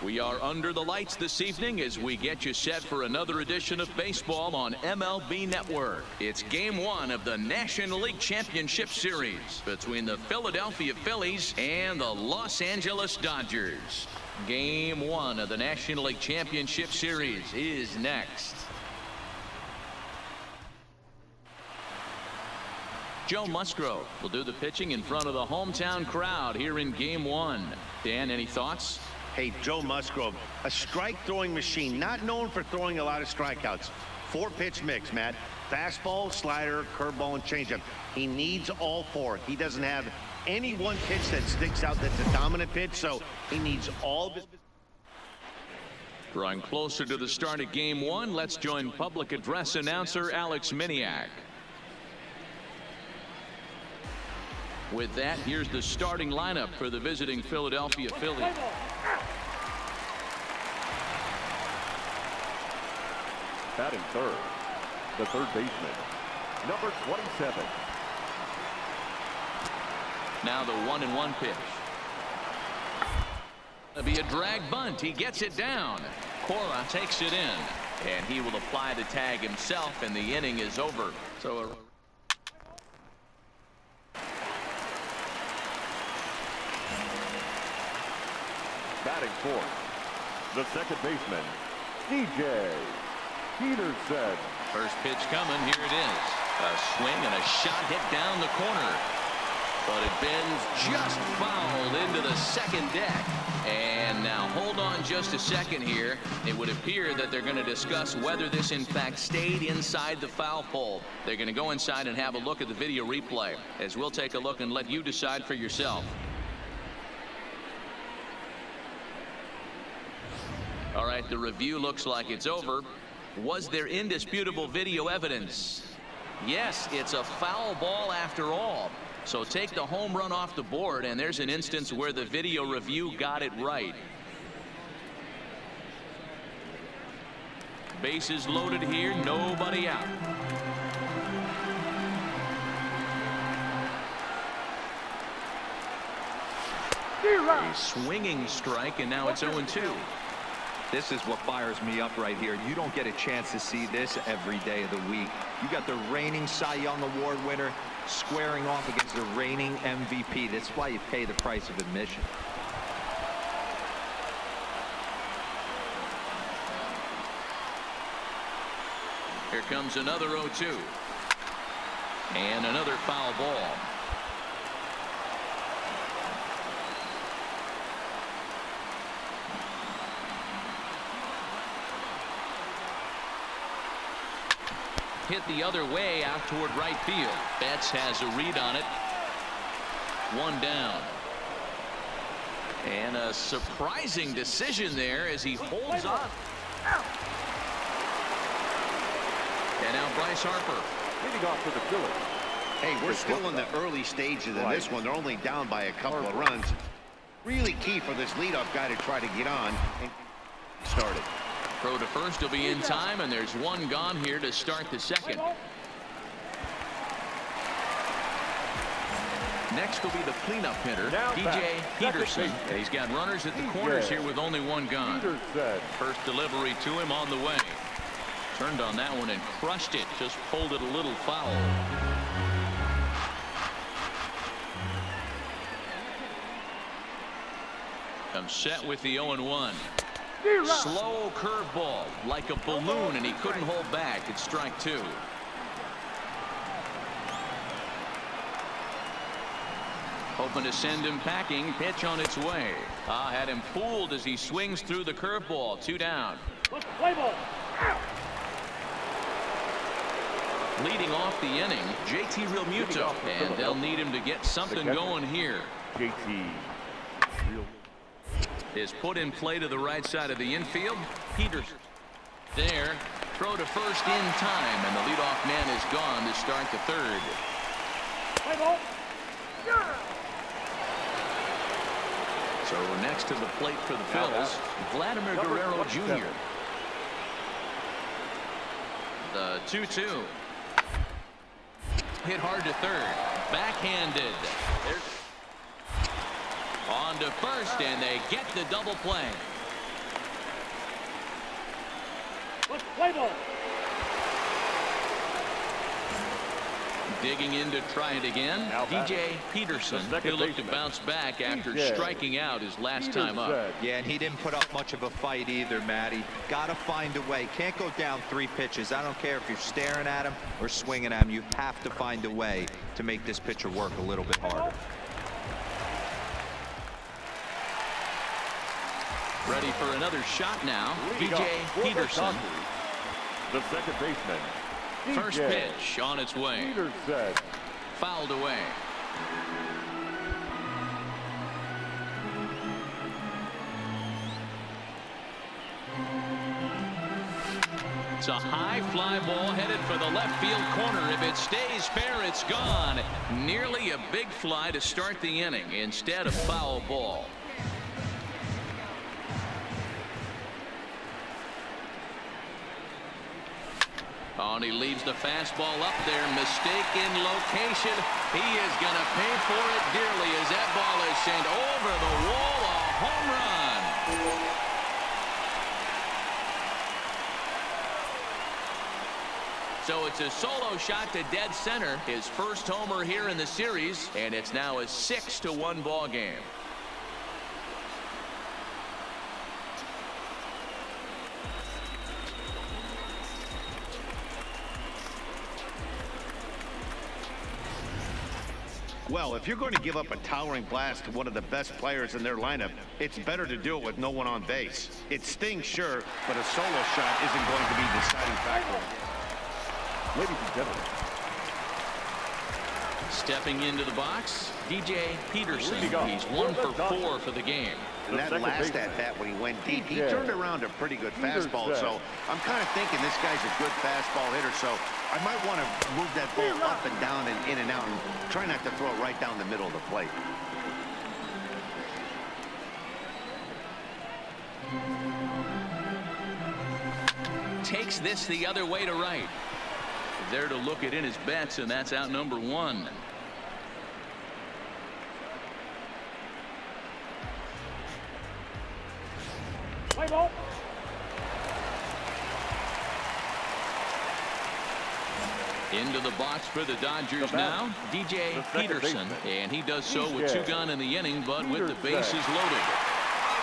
We are under the lights this evening as we get you set for another edition of baseball on MLB Network. It's game one of the National League Championship Series between the Philadelphia Phillies and the Los Angeles Dodgers. Game one of the National League Championship Series is next. Joe Musgrove will do the pitching in front of the hometown crowd here in game one. Dan, any thoughts? Hey, Joe Musgrove, a strike-throwing machine, not known for throwing a lot of strikeouts. 4-pitch mix, Matt. Fastball, slider, curveball, and changeup. He needs all four. He doesn't have any one pitch that sticks out that's a dominant pitch, so he needs all of his. Drawing closer to the start of game one, let's join public address announcer Alex Miniak. With that, here's the starting lineup for the visiting Philadelphia Phillies. Batting third, the third baseman, number 27. Now the 1-1 pitch. It'll be a drag bunt. He gets it down. Cora takes it in, and he will apply the tag himself, and the inning is over. So Batting fourth, the second baseman, DJ Peterson. First pitch coming. Here it is. A swing and a shot hit down the corner. But it bends just fouled into the second deck. And now hold on just a second here. It would appear that they're going to discuss whether this in fact stayed inside the foul pole. They're going to go inside and have a look at the video replay, as we'll take a look and let you decide for yourself. All right, the review looks like it's over. Was there indisputable video evidence? Yes, it's a foul ball after all. So take the home run off the board, and there's an instance where the video review got it right. Bases loaded here, nobody out. A swinging strike, and now it's 0-2. This is what fires me up right here. You don't get a chance to see this every day of the week. You got the reigning Cy Young Award winner squaring off against the reigning MVP. That's why you pay the price of admission. Here comes another 0-2. And another foul ball. Hit the other way out toward right field. Betts has a read on it. One down. And a surprising decision there as he holds on. And now Bryce Harper. Leading off for the Phillies. Hey, we're still in the early stages of this one. They're only down by a couple of runs. Really key for this leadoff guy to try to get on and start it. Throw to first will be in time, and there's one gone here to start the second. Next will be the cleanup hitter, DJ Peterson. He's got runners at the corners here with only one gone. First delivery to him on the way. Turned on that one and crushed it. Just pulled it a little foul. Comes set with the 0-1. Slow curveball like a balloon, and he couldn't hold back. It's strike two. Hoping to send him packing. Pitch on its way. Had him fooled as he swings through the curveball. Two down. Leading off the inning, JT Realmuto, and they'll need him to get something going here. JT is put in play to the right side of the infield. Peterson there. Throw to first in time, and the leadoff man is gone to start the third. So next to the plate for the Phillies, Vladimir Guerrero Jr. The 2-2. Hit hard to third. Backhanded. On to first, and they get the double play. Digging in to try it again, Now DJ Peterson. He'll look to bounce back after striking out his last time up. Yeah, and he didn't put up much of a fight either, Matty. Got to find a way. Can't go down 3 pitches. I don't care if you're staring at him or swinging at him. You have to find a way to make this pitcher work a little bit harder. Ready for another shot now, DJ Peterson. The second baseman. First pitch on its way. Peterson. Fouled away. It's a high fly ball headed for the left field corner. If it stays fair, it's gone. Nearly a big fly to start the inning instead of foul ball. Oh, and he leaves the fastball up there. Mistake in location. He is going to pay for it dearly as that ball is sent over the wall. A home run. So it's a solo shot to dead center. His first homer here in the series, and it's now a 6-1 ball game. Well, if you're going to give up a towering blast to one of the best players in their lineup, it's better to do it with no one on base. It stings, sure, but a solo shot isn't going to be the deciding factor. Ladies and gentlemen. Stepping into the box, DJ Peterson. He's 1 for 4 for the game. And that last at-bat when he went deep, he turned around a pretty good fastball. So I'm kind of thinking this guy's a good fastball hitter. So I might want to move that ball up and down and in and out and try not to throw it right down the middle of the plate. Takes this the other way to right. There to look it in his bets, and that's out number 1. Play ball. Into the box for the Dodgers now, DJ Peterson, and he does so with 2 gone in the inning, but with the bases loaded.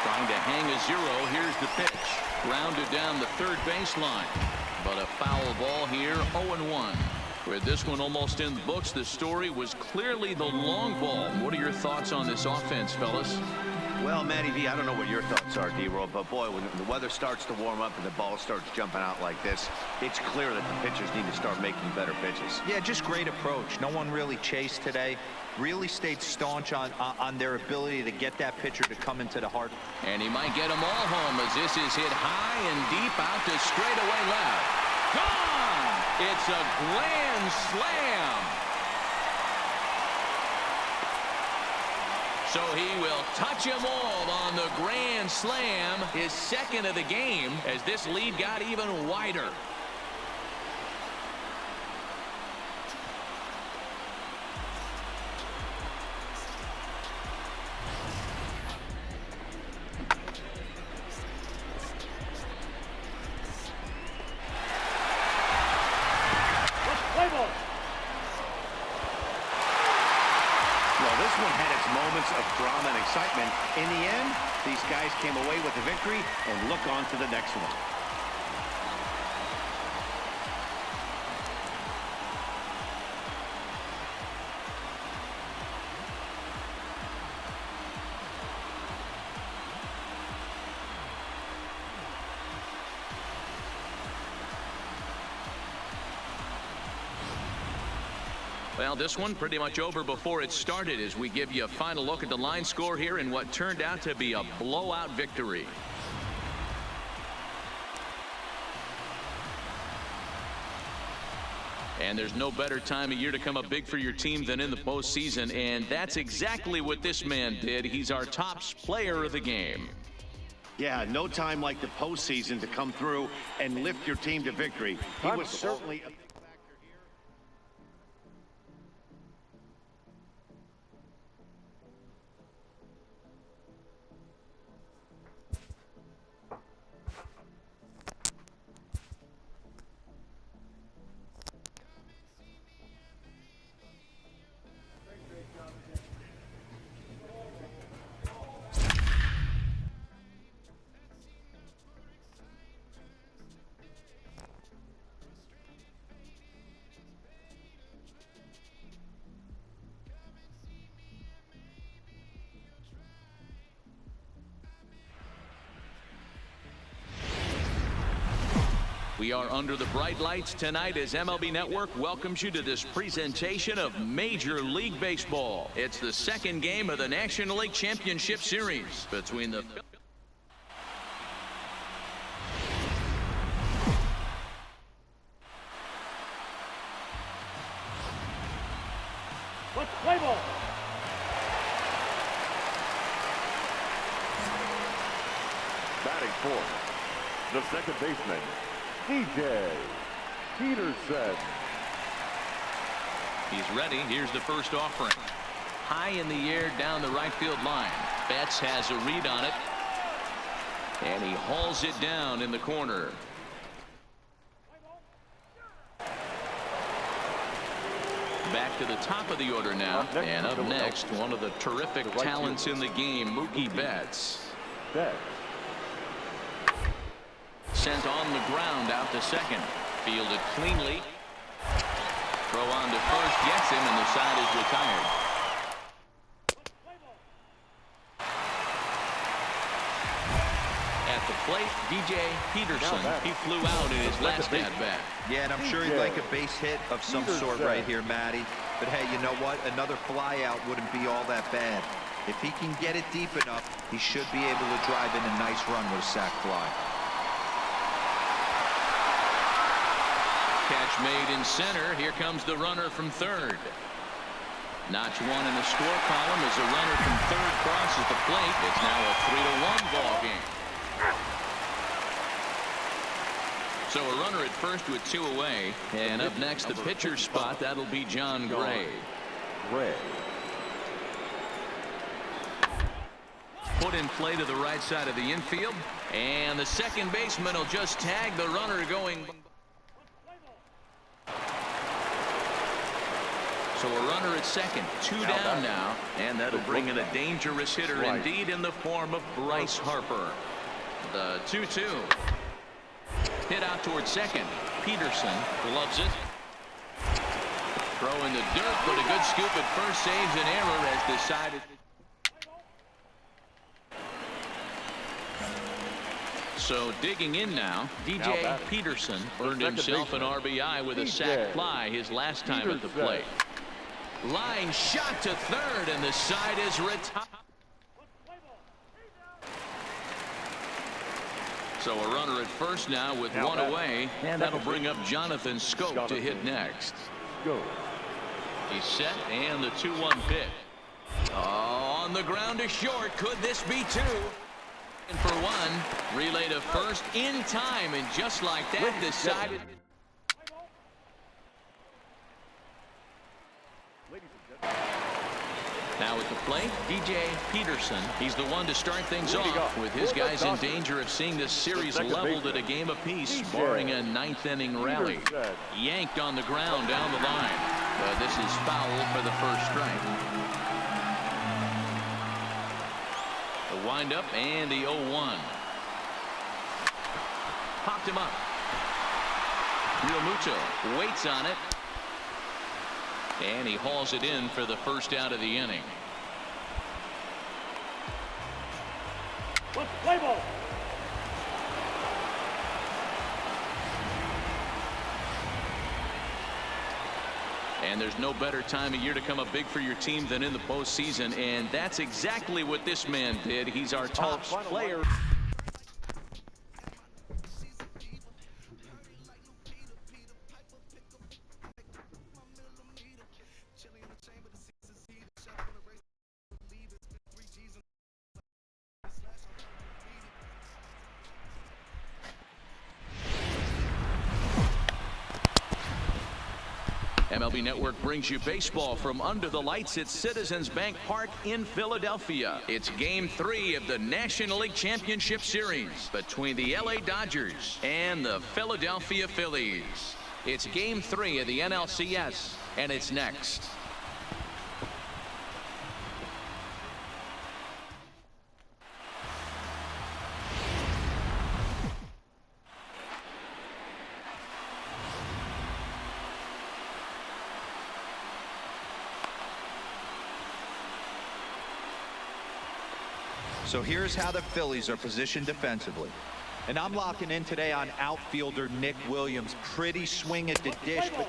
Trying to hang a 0. Here's the pitch. Grounded down the third baseline. But a foul ball here, 0-1. With this one almost in the books, the story was clearly the long ball. What are your thoughts on this offense, fellas? Well, Matty V, I don't know what your thoughts are, D-Roll, but boy, when the weather starts to warm up and the ball starts jumping out like this, it's clear that the pitchers need to start making better pitches. Yeah, just great approach. No one really chased today. Really stayed staunch on their ability to get that pitcher to come into the heart. And he might get them all home as this is hit high and deep out to straightaway left. Gone! It's a grand slam. So he will touch them all on the grand slam, his second of the game, as this lead got even wider. Play ball. Well, this one had its moments of drama and excitement. In the end, these guys came away with the victory and look on to the next one. Well, this one pretty much over before it started as we give you a final look at the line score here in what turned out to be a blowout victory. And there's no better time of year to come up big for your team than in the postseason, and that's exactly what this man did. He's our top player of the game. Yeah, no time like the postseason to come through and lift your team to victory. He was certainly a big factor here. We are under the bright lights tonight as MLB Network welcomes you to this presentation of Major League Baseball. It's the second game of the National League Championship Series between the Let's play ball. Batting fourth, the second baseman, DJ Peterson. He's ready. Here's the first offering. High in the air down the right field line. Betts has a read on it. And he hauls it down in the corner. Back to the top of the order now. And up next, one of the terrific talents in the game, Mookie Betts. Sent on the ground out to second. Fielded cleanly. Throw on to first gets him, and the side is retired. At the plate, DJ Peterson. He flew out in his last at-bat. Yeah, and I'm sure he'd like a base hit of some sort right here, Matty. But hey, you know what? Another flyout wouldn't be all that bad. If he can get it deep enough, he should be able to drive in a nice run with a sac fly. Catch made in center. Here comes the runner from third. Notch one in the score column as a runner from third crosses the plate. It's now a 3-1 ball game. So a runner at first with two away. And up next, the pitcher spot. That'll be John Gray. Put in play to the right side of the infield. And the second baseman will just tag the runner going. So a runner at second, two down now, and that'll bring in a dangerous hitter indeed in the form of Bryce Harper. The 2-2. Hit out towards second. Peterson gloves it. Throw in the dirt, but a good scoop at first saves an error as decided. So digging in now, DJ Peterson earned himself an RBI with a sac fly his last time at the plate. Line shot to third, and the side is retired. So a runner at first now with one away, and that'll bring up Jonathan Scope to hit next. He's set, and the 2-1 pitch. Oh, on the ground to short. Could this be two? And for one, relay to first in time, and just like that, decided. Now at the plate, DJ Peterson. He's the one to start things off with his guys in danger of seeing this series leveled at a game apiece, barring a ninth-inning rally. Yanked on the ground down the line. But this is foul for the first strike. The windup and the 0-1. Popped him up. Real Muto waits on it. And he hauls it in for the first out of the inning. Let's play ball. And there's no better time of year to come up big for your team than in the postseason, and that's exactly what this man did. He's our top player. MLB Network brings you baseball from under the lights at Citizens Bank Park in Philadelphia. It's Game 3 of the National League Championship Series between the LA Dodgers and the Philadelphia Phillies. It's Game 3 of the NLCS, and it's next. So here's how the Phillies are positioned defensively. And I'm locking in today on outfielder Nick Williams. Pretty swing at the dish. But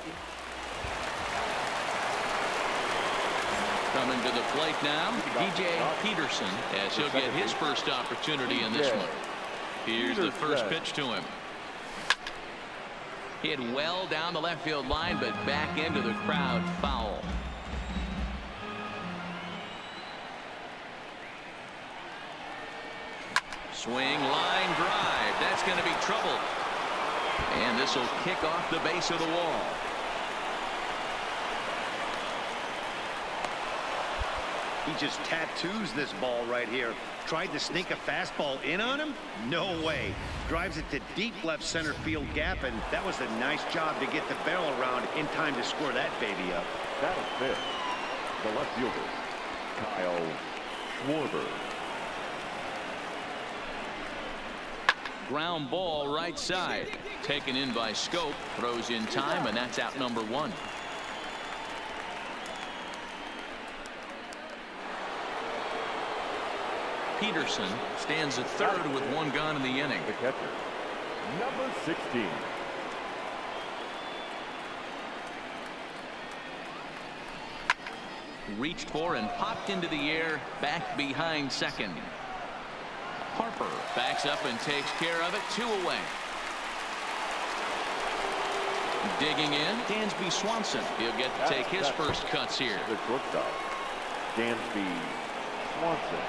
coming to the plate now, DJ Peterson, as he'll get his first opportunity in this one. Here's the first pitch to him. Hit well down the left field line, but back into the crowd, foul. Swing, line drive. That's going to be trouble. And this will kick off the base of the wall. He just tattoos this ball right here. Tried to sneak a fastball in on him? No way. Drives it to deep left center field gap, and that was a nice job to get the barrel around in time to score that baby up. That is fifth. The left fielder, Kyle Schwarber. Ground ball right side. Taken in by Scope. Throws in time, and that's out number one. Peterson stands at third with one gone in the inning. The catcher, number 16. Reached for and popped into the air, back behind second. Harper backs up and takes care of it. 2 away. Digging in, Dansby Swanson. He'll get to take his first cuts here. The shortstop, Dansby Swanson.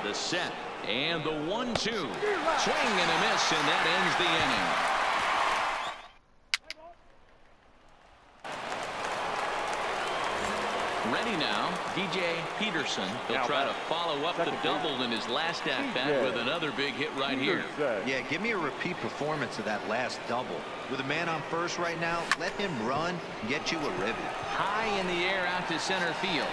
The set and the 1-2. Swing and a miss, and that ends the inning. Ready now, DJ Peterson. He'll try to follow up the double in his last at-bat with another big hit right here. Yeah, give me a repeat performance of that last double. With a man on first right now, let him run and get you a ribbon. High in the air out to center field.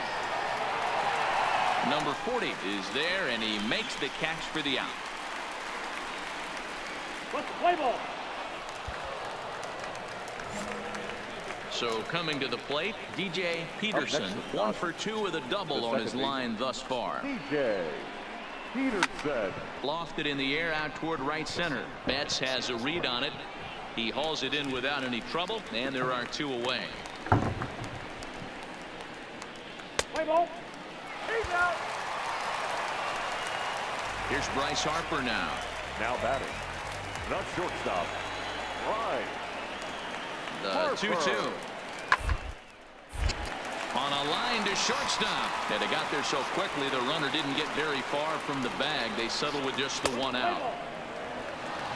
Number 40 is there, and he makes the catch for the out. What's the play ball? So coming to the plate, DJ Peterson, 1 for 2 with a double on his line thus far. DJ Peterson. Lofted in the air out toward right center. Betts has a read on it. He hauls it in without any trouble, and there are 2 away. Play ball. He's out. Here's Bryce Harper now. Now batting, the shortstop, Bryce. The 2-2. On a line to shortstop. And they got there so quickly the runner didn't get very far from the bag. They settled with just the 1 out.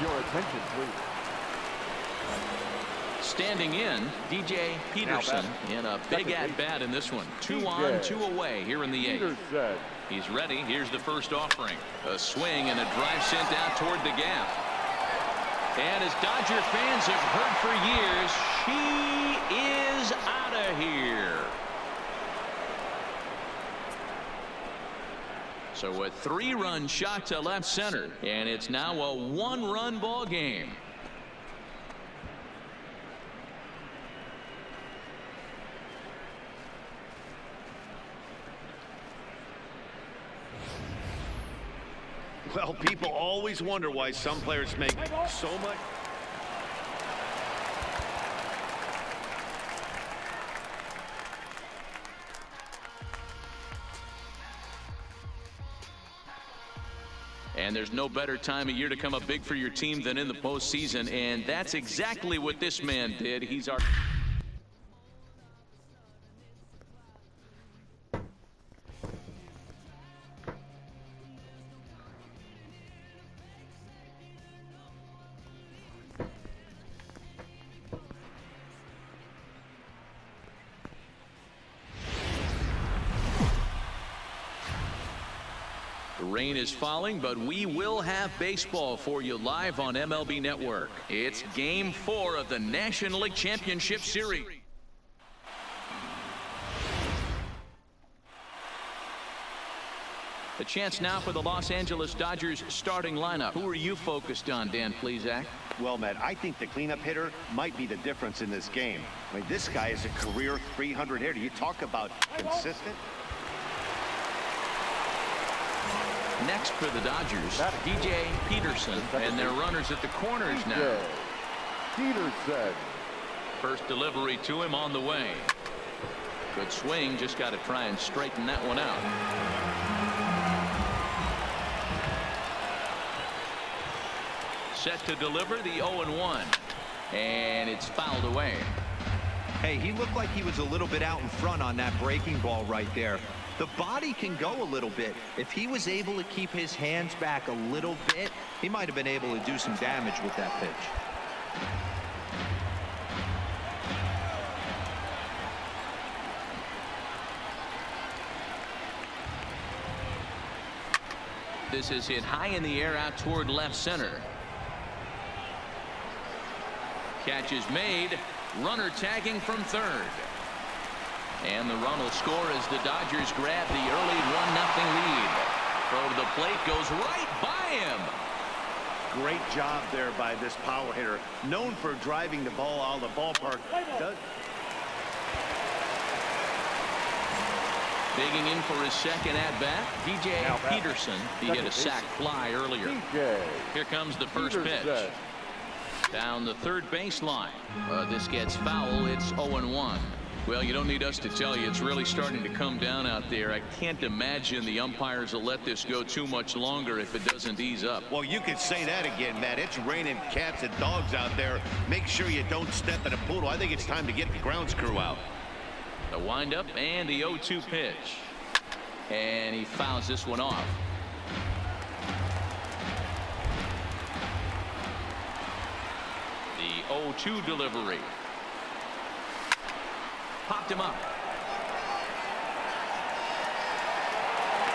Your attention, please. Standing in, DJ Peterson in a big at-bat in this one. 2 on, 2 away here in the 8th. He's ready. Here's the first offering. A swing and a drive sent out toward the gap. And as Dodger fans have heard for years, she is out of here. So a 3-run shot to left center, and it's now a 1-run ball game. Well, people always wonder why some players make so much. And there's no better time of year to come up big for your team than in the postseason, and that's exactly what this man did. He's our... The rain is falling, but we will have baseball for you live on MLB Network. It's Game 4 of the National League Championship Series. The chance now for the Los Angeles Dodgers starting lineup. Who are you focused on, Dan Plesac? Well, Matt, I think the cleanup hitter might be the difference in this game. I mean, this guy is a career 300 hitter. You talk about consistent. Next for the Dodgers, DJ Peterson, and their runners at the corners now. Peterson. First delivery to him on the way. Good swing, just got to try and straighten that one out. Set to deliver the 0-1, and it's fouled away. Hey, he looked like he was a little bit out in front on that breaking ball right there. The body can go a little bit. If he was able to keep his hands back a little bit, he might have been able to do some damage with that pitch. This is hit high in the air out toward left center. Catch is made. Runner tagging from third. And the run will score as the Dodgers grab the early 1-0 lead. Throw to the plate goes right by him. Great job there by this power hitter. Known for driving the ball out of the ballpark. Digging in for his second at-bat, DJ Peterson. He hit a sac fly earlier. Here comes the first pitch. Down the third baseline. This gets foul. It's 0-1. Well, you don't need us to tell you, it's really starting to come down out there. I can't imagine the umpires will let this go too much longer if it doesn't ease up. Well, you could say that again, Matt. It's raining cats and dogs out there. Make sure you don't step in a poodle. I think it's time to get the grounds crew out. The windup and the 0-2 pitch. And he fouls this one off. The 0-2 delivery. Popped him up.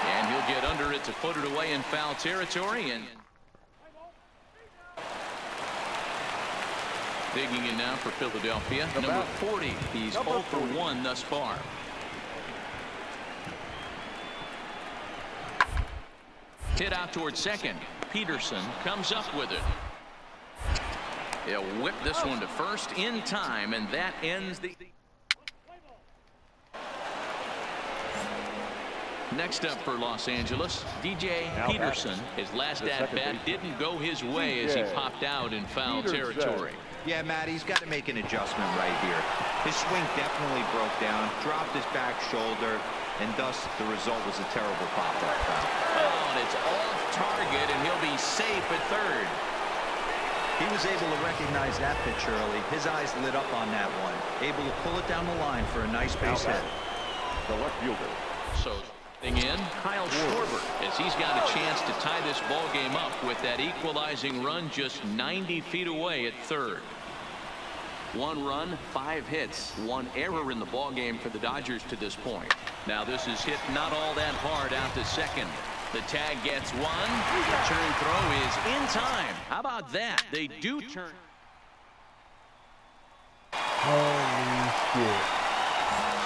And he'll get under it to put it away in foul territory. And digging in now for Philadelphia, number 40. He's 0 for 1 thus far. Hit out towards second. Peterson comes up with it. He'll whip this one to first in time, and that ends the... Next up for Los Angeles, DJ Peterson. His last at-bat didn't go his way as he popped out in foul territory. Yeah, Matt, he's got to make an adjustment right here. His swing definitely broke down, dropped his back shoulder, and thus the result was a terrible pop-up foul. Oh, and it's off target, and he'll be safe at third. He was able to recognize that pitch early. His eyes lit up on that one. Able to pull it down the line for a nice base hit. The left fielder. So in Kyle Schwarber, as he's got a chance to tie this ball game up with that equalizing run just 90 feet away at third. 1 run, 5 hits, 1 error in the ball game for the Dodgers to this point. Now this is hit not all that hard out to second. The tag gets 1. The turn throw is in time. How about that? They do turn. Holy shit.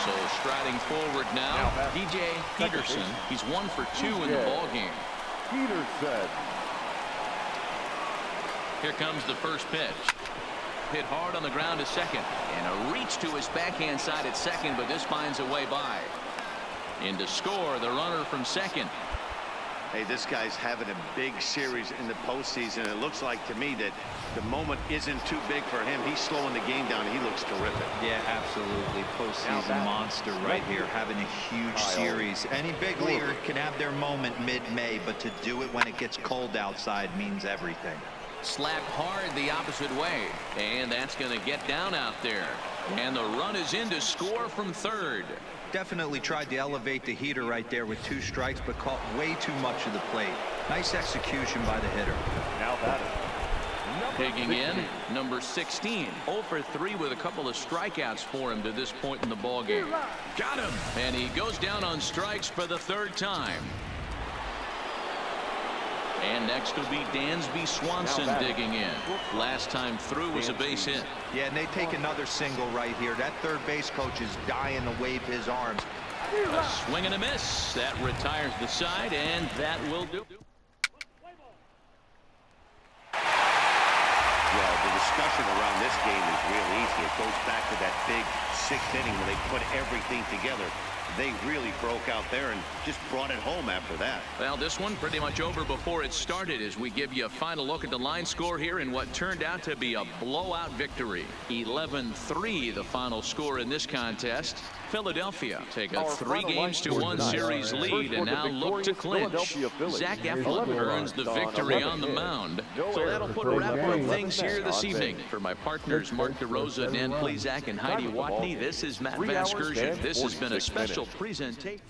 So striding forward now, DJ Peterson. He's 1 for 2 in the ball game. Peterson. Here comes the first pitch. Hit hard on the ground to second, and a reach to his backhand side at second, but this finds a way by. In to score, the runner from second. Hey, this guy's having a big series in the postseason. It looks like to me that the moment isn't too big for him. He's slowing the game down. He looks terrific. Yeah, absolutely. Postseason monster right here, having a huge series. Any big leaguer can have their moment mid-May, but to do it when it gets cold outside means everything. Slapped hard the opposite way, and that's going to get down out there. And the run is in to score from third. Definitely tried to elevate the heater right there with 2 strikes, but caught way too much of the plate. Nice execution by the hitter. Now batter. Digging in, number 16. 0 for 3 with a couple of strikeouts for him to this point in the ball game. Got him, and he goes down on strikes for the 3rd time. And next will be Dansby Swanson digging in. Last time through was a base hit. Yeah, and they take another single right here. That third base coach is dying to wave his arms. A swing and a miss. That retires the side, and that will do. Well, the discussion around this game is real easy. It goes back to that big 6th inning when they put everything together. They really broke out there and just brought it home after that. Well, this one pretty much over before it started as we give you a final look at the line score here in what turned out to be a blowout victory. 11-3 the final score in this contest. Philadelphia take a 3-1 series lead and now look to clinch. Zach Eflin earns the victory on the mound. So that'll put a wrap on things here this evening. For my partners Mark DeRosa, Dan Plezak, and Heidi Watney, this is Matt Vasgersian. This has been a special presentation.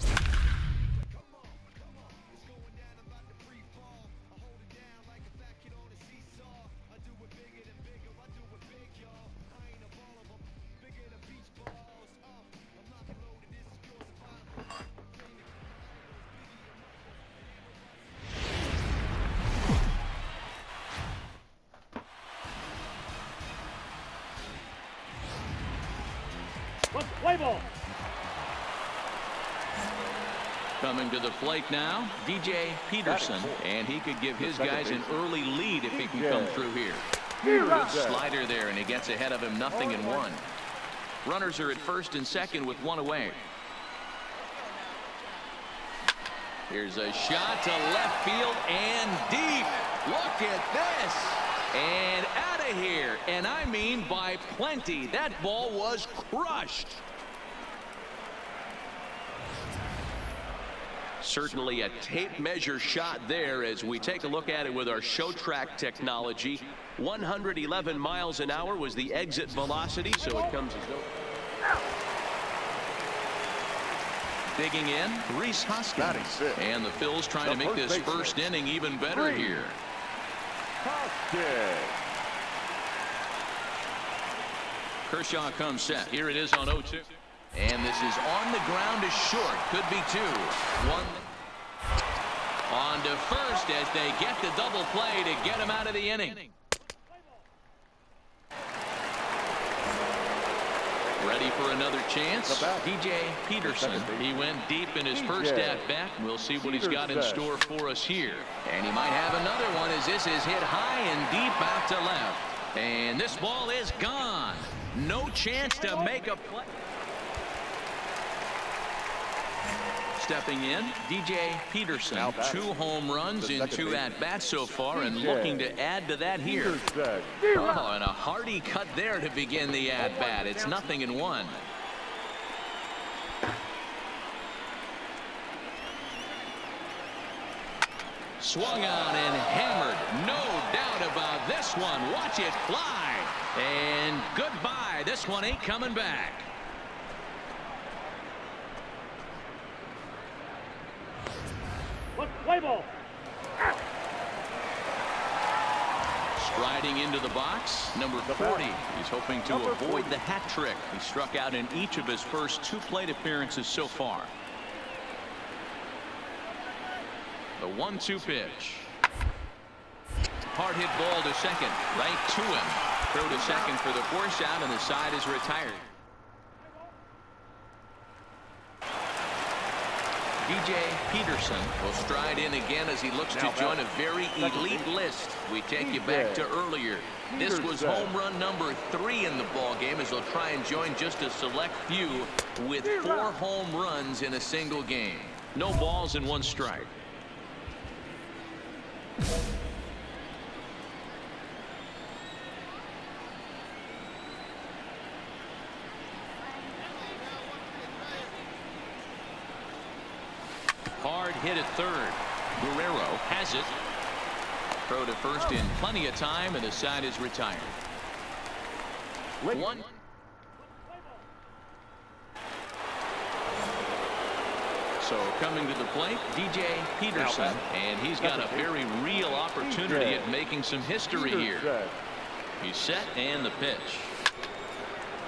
Play ball. Coming to the plate now, DJ Peterson, and he could give his guys an early lead if he can come through here. Good slider there, and he gets ahead of him 0-1. Runners are at first and second with one away. Here's a shot to left field and deep. Look at this. And out of here. And I mean by plenty. That ball was crushed. Certainly a tape measure shot there as we take a look at it with our show track technology. 111 miles an hour was the exit velocity, so it comes as though. Digging in, Rhys Hoskins. And the Phils trying to make this first inning even better here. Kershaw comes set. Here it is on 0-2. And this is on the ground is short. Could be two. One. On to first as they get the double play to get him out of the inning. Ready for another chance. DJ Peterson. He went deep in his first at-bat. We'll see what he's got in store for us here. And he might have another one as this is hit high and deep out to left. And this ball is gone. No chance to make a play. Stepping in, DJ Peterson. 2 home runs in 2 at-bats so far and looking to add to that here. Oh, and a hearty cut there to begin the at-bat. It's 0-1. Swung on and hammered. No doubt about this one. Watch it fly. And goodbye. This one ain't coming back. Play ball. Striding into the box, number 40. He's hoping to avoid the hat trick. He struck out in each of his first 2 plate appearances so far. The 1-2 pitch. Hard hit ball to second. Right to him. Throw to second for the force out, and the side is retired. DJ Peterson will stride in again as he looks to join a very elite list. We take you back to earlier. This was home run number 3 in the ball game as they'll try and join just a select few with 4 home runs in a single game. No balls and 1 strike. Hard hit at third. Guerrero has it. Throw to first in plenty of time, and the side is retired. 1. So coming to the plate, DJ Peterson, and he's got a very real opportunity at making some history here. He's set, and the pitch.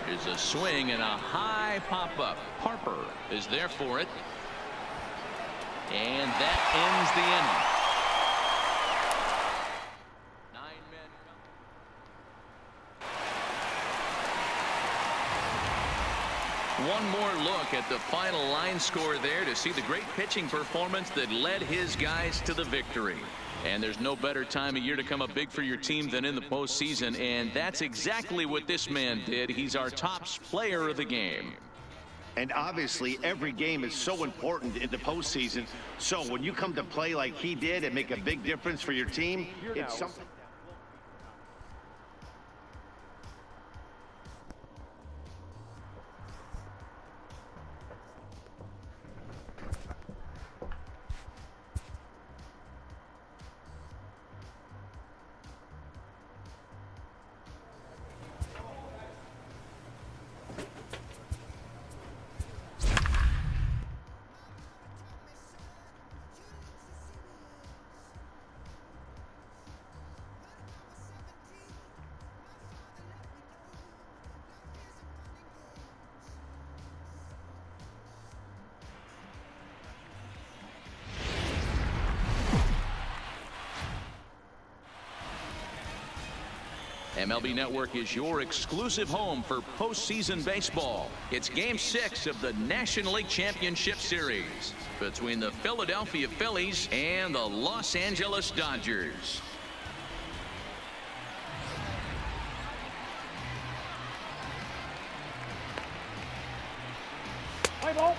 Here's a swing and a high pop-up. Harper is there for it. And that ends the inning. 9 men. One more look at the final line score there to see the great pitching performance that led his guys to the victory. And there's no better time of year to come up big for your team than in the postseason, and that's exactly what this man did. He's our top player of the game. And obviously, every game is so important in the postseason. So when you come to play like he did and make a big difference for your team, it's something. MLB Network is your exclusive home for postseason baseball. It's Game 6 of the National League Championship Series between the Philadelphia Phillies and the Los Angeles Dodgers. Play ball.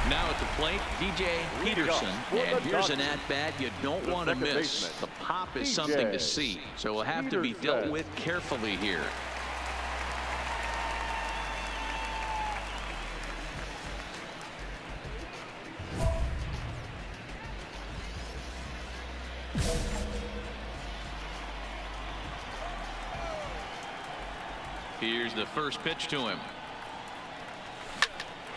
Now at the plate, DJ Peterson. And here's an at-bat you don't want to miss. The pop is something to see, so will have to be dealt with carefully here. Here's the first pitch to him.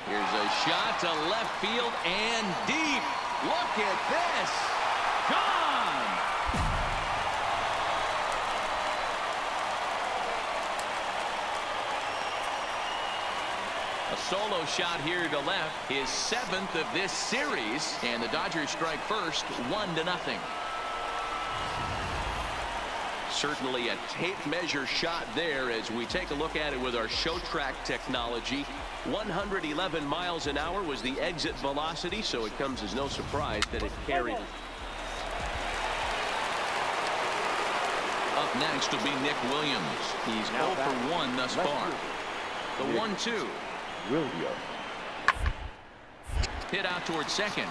Here's a shot to left field and deep. Look at this. Gone. A solo shot here to left, his 7th of this series, and the Dodgers strike first, 1-0. Certainly a tape measure shot there as we take a look at it with our show track technology. 111 miles an hour was the exit velocity, so it comes as no surprise that it carried. Up next will be Nick Williams. He's 0 for 1 thus far. The 1-2. Williams. Hit out towards second.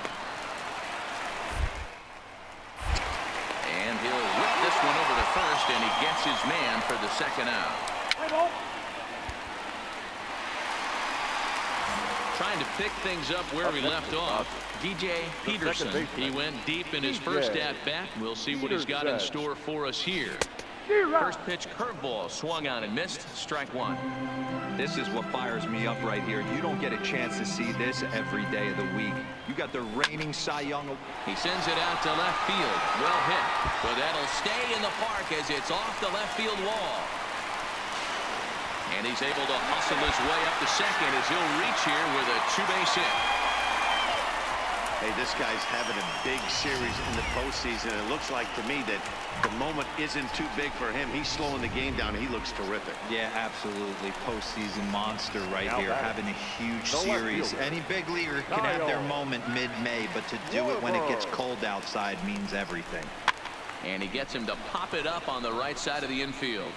And he'll whip this one over to first, and he gets his man for the second out. Play ball. Trying to pick things up where we left off. DJ Peterson. He went deep in his first at-bat. We'll see what he's got in store for us here. First pitch curveball swung on and missed. Strike one. This is what fires me up right here. You don't get a chance to see this every day of the week. You got the reigning Cy Young. He sends it out to left field. Well hit. But that'll stay in the park as it's off the left field wall. And he's able to hustle his way up to second as he'll reach here with a two-base hit. Hey, this guy's having a big series in the postseason. It looks like to me that the moment isn't too big for him. He's slowing the game down. He looks terrific. Yeah, absolutely. Postseason monster right here, having a huge series. Any big leaguer can have their moment mid-May, but to do it when it gets cold outside means everything. And he gets him to pop it up on the right side of the infield.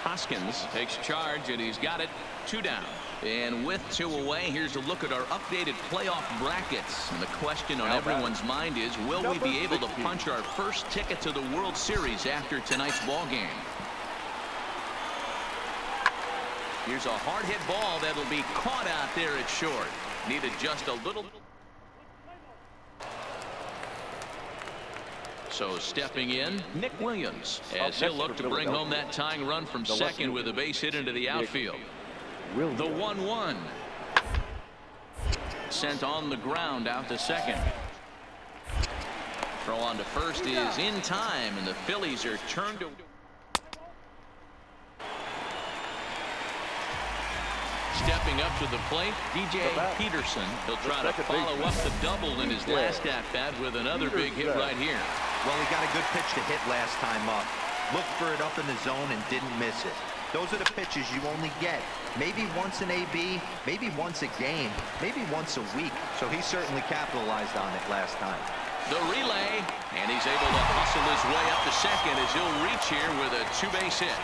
Hoskins takes charge, and he's got it. 2 down. And with 2 away, here's a look at our updated playoff brackets. And the question on everyone's mind is, will we be able to punch our first ticket to the World Series after tonight's ball game? Here's a hard hit ball that'll be caught out there at short. Needed just a little. So stepping in, Nick Williams, as he'll look to bring home that tying run from second with a base hit into the outfield. The 1-1. Sent on the ground out to second. Throw on to first is in time, and the Phillies are turned to. Stepping up to the plate, DJ Peterson. He'll try to follow up the double in his last at-bat with another big hit right here. Well, he got a good pitch to hit last time up. Looked for it up in the zone and didn't miss it. Those are the pitches you only get. Maybe once an AB, maybe once a game, maybe once a week. So he certainly capitalized on it last time. The relay, and he's able to hustle his way up to second as he'll reach here with a two-base hit.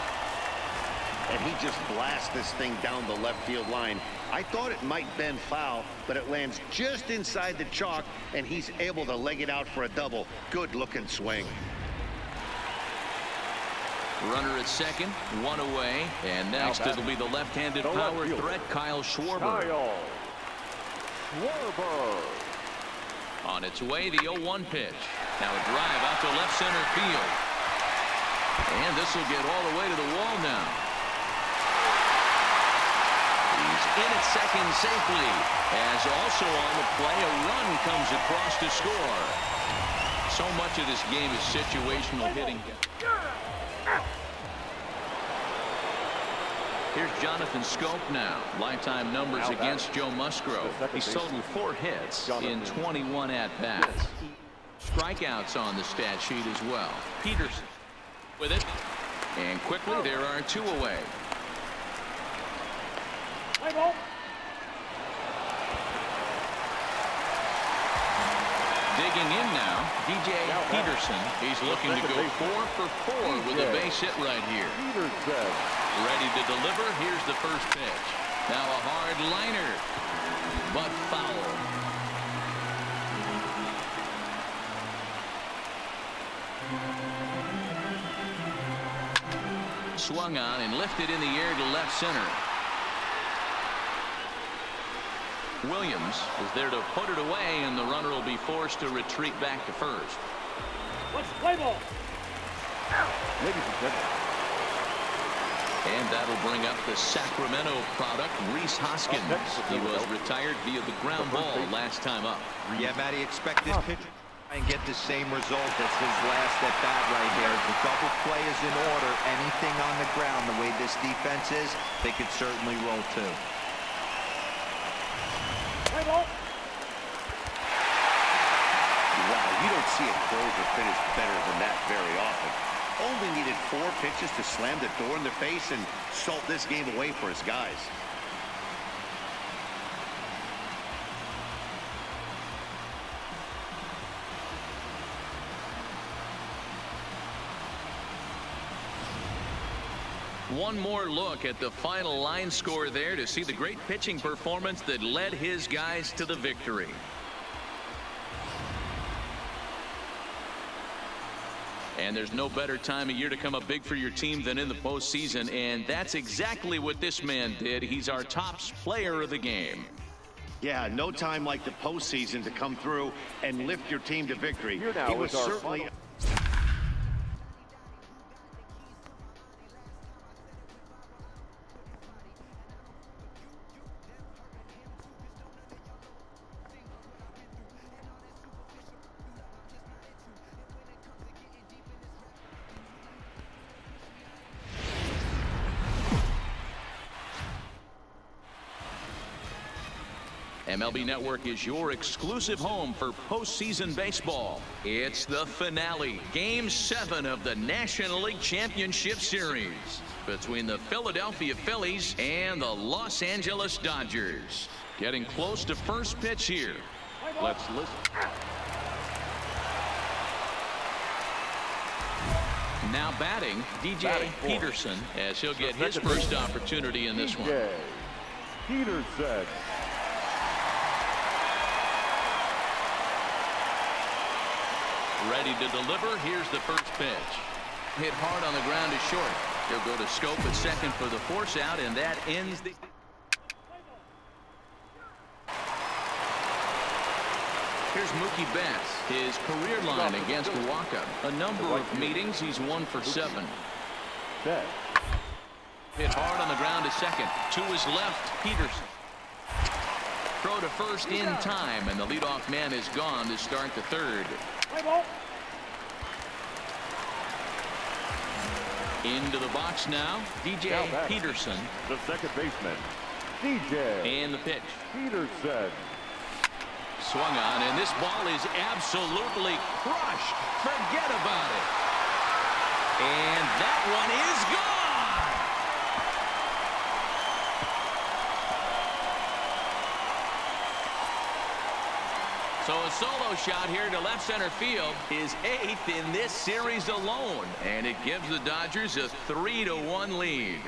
and he just blasts this thing down the left field line. I thought it might bend foul, but it lands just inside the chalk, and he's able to leg it out for a double. Good-looking swing. Runner at second, one away, and next it'll be the left-handed power threat, Kyle Schwarber. On its way, the 0-1 pitch. Now a drive out to left center field. And this will get all the way to the wall now. He's in at second safely. As also on the play, a run comes across to score. So much of this game is situational hitting. Here's Jonathan Scope now. Lifetime numbers against Joe Musgrove. He's totaled 4 hits in 21 at-bats. Strikeouts on the stat sheet as well. Peterson with it. And quickly there are 2 away. Digging in now, DJ Peterson. He's looking to go 4 for 4 with a base hit right here. Ready to deliver. Here's the first pitch. Now a hard liner, but foul. Swung on and lifted in the air to left center. Williams is there to put it away, and the runner will be forced to retreat back to first. Let's play ball. Ladies and gentlemen. And that'll bring up the Sacramento product, Rhys Hoskins. He was retired via the ground ball last time up. Yeah, Matty, expect this pitcher and get the same result as his last at bat right here. The double play is in order. Anything on the ground, the way this defense is, they could certainly roll too. Wow, you don't see a closer finish better than that very often. Only needed 4 pitches to slam the door in the face and salt this game away for his guys. One more look at the final line score there to see the great pitching performance that led his guys to the victory. And there's no better time of year to come up big for your team than in the postseason, and that's exactly what this man did. He's our top player of the game. Yeah, no time like the postseason to come through and lift your team to victory. He was certainly... MLB Network is your exclusive home for postseason baseball. It's the finale, Game 7 of the National League Championship Series between the Philadelphia Phillies and the Los Angeles Dodgers. Getting close to first pitch here. Let's listen. Now batting, DJ Peterson, as he'll get his first opportunity in this one. Peterson. Ready to deliver. Here's the first pitch. Hit hard on the ground to short. He'll go to Scope at second for the force out, and that ends the... Here's Mookie Betts, his career line against Waka. A number of meetings, he's 1 for 7. Hit hard on the ground to second. To his left, Peterson. Throw to first in time, and the leadoff man is gone to start the third. Into the box now, DJ Peterson. The second baseman, DJ. And the pitch. Peterson. Swung on, and this ball is absolutely crushed. Forget about it. And that one is gone. So a solo shot here to left center field, his 8th in this series alone, and it gives the Dodgers a 3-1 lead.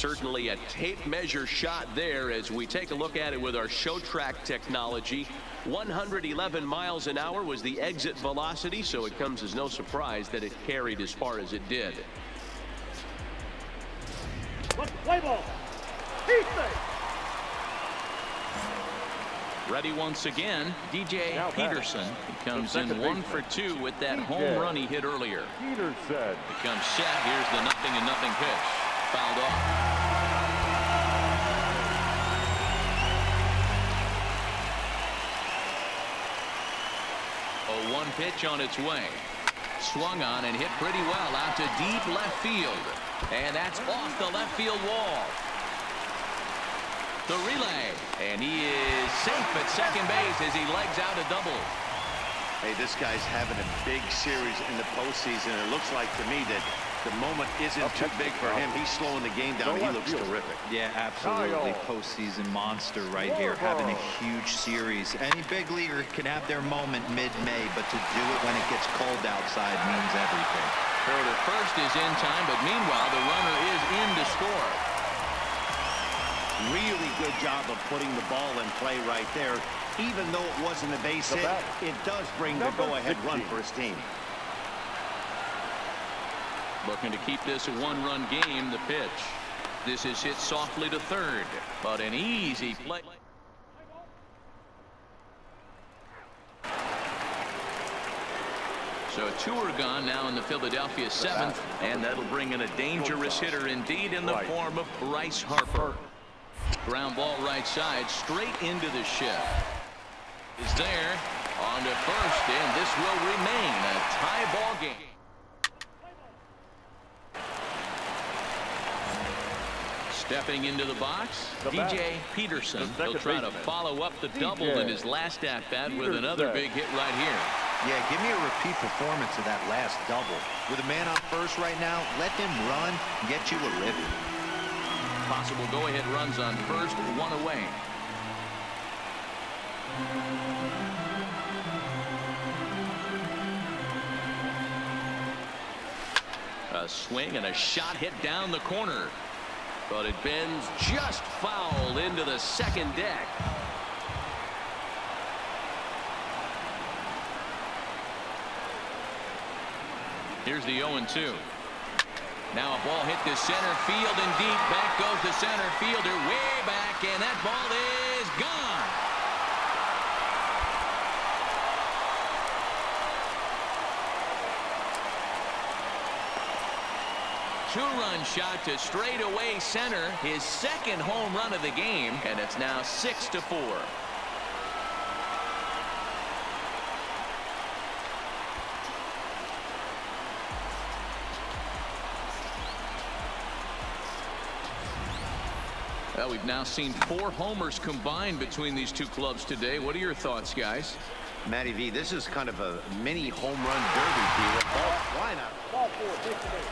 Certainly a tape measure shot there as we take a look at it with our show track technology. 111 miles an hour was the exit velocity, so it comes as no surprise that it carried as far as it did. Let's play ball. He's safe. Ready once again, DJ Now Peterson. He comes in 1 for 2 with that DJ home run he hit earlier. Peterson. Becomes set. Here's the 0-0 pitch. Fouled off. A 1 pitch on its way. Swung on and hit pretty well out to deep left field. And that's off the left field wall. The relay, and he is safe at second base as he legs out a double. Hey, this guy's having a big series in the postseason. It looks like to me that the moment isn't too big for him. He's slowing the game down. He looks terrific. Yeah, absolutely. Postseason monster right here, having a huge series. Any big leaguer can have their moment mid-May, but to do it when it gets cold outside means everything. Throw to first is in time, but meanwhile the runner is in to score. Really good job of putting the ball in play right there. Even though it wasn't a base hit, it does bring the go-ahead run for his team. Looking to keep this a one-run game. The pitch. This is hit softly to third, but an easy play. So 2 are gone now in the Philadelphia 7th, and that'll bring in a dangerous hitter indeed in the form of Bryce Harper. Ground ball right side, straight into the shift. Is there on to first, and this will remain a tie ball game. Stepping into the box, DJ Peterson. He'll try to follow up the double in his last at-bat with another big hit right here. Yeah, give me a repeat performance of that last double. With a man on first right now, let him run, get you a living. Possible go-ahead runs on first, 1 away. A swing and a shot hit down the corner, but it bends just foul into the second deck. Here's the 0-2. Now a ball hit to center field and deep. Back goes the center fielder way back, and that ball is gone. Two-run shot to straightaway center, his second home run of the game, and it's now 6-4. Well, we've now seen 4 homers combined between these two clubs today. What are your thoughts, guys? Matty V, this is kind of a mini home run derby deal. Why not? Ball 4, take the base.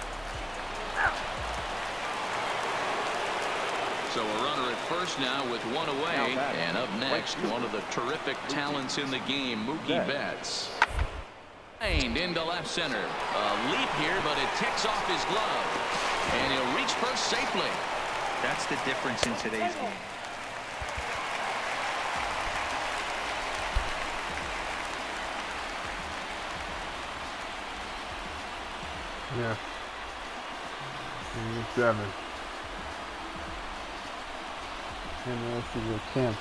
So a runner at first now with 1 away, and up next, one of the terrific talents in the game, Mookie Betts. Into left center. A leap here, but it ticks off his glove, and he'll reach first safely. That's the difference in today's game. Yeah. 7. NLCS champion.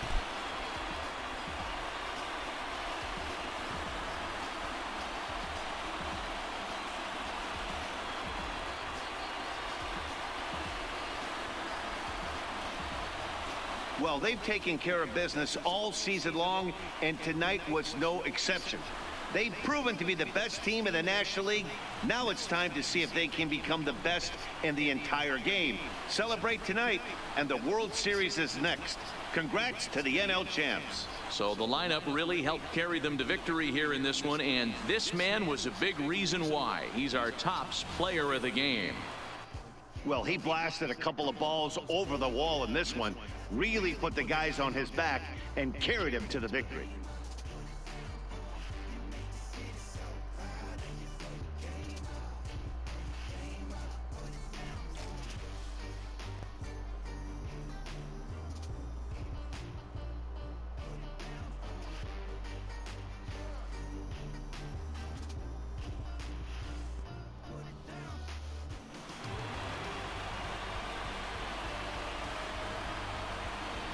Well, they've taken care of business all season long, and tonight was no exception. They've proven to be the best team in the National League. Now it's time to see if they can become the best in the entire game. Celebrate tonight, and the World Series is next. Congrats to the NL champs. So the lineup really helped carry them to victory here in this one, and this man was a big reason why. He's our tops player of the game. Well, he blasted a couple of balls over the wall in this one. Really put the guys on his back and carried him to the victory.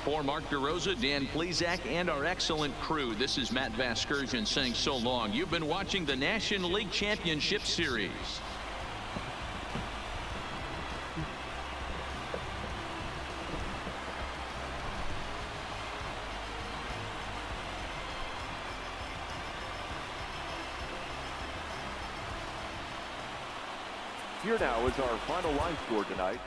For Mark DeRosa, Dan Plesac, and our excellent crew, this is Matt Vasgersian saying so long. You've been watching the National League Championship Series. Here now is our final line score tonight.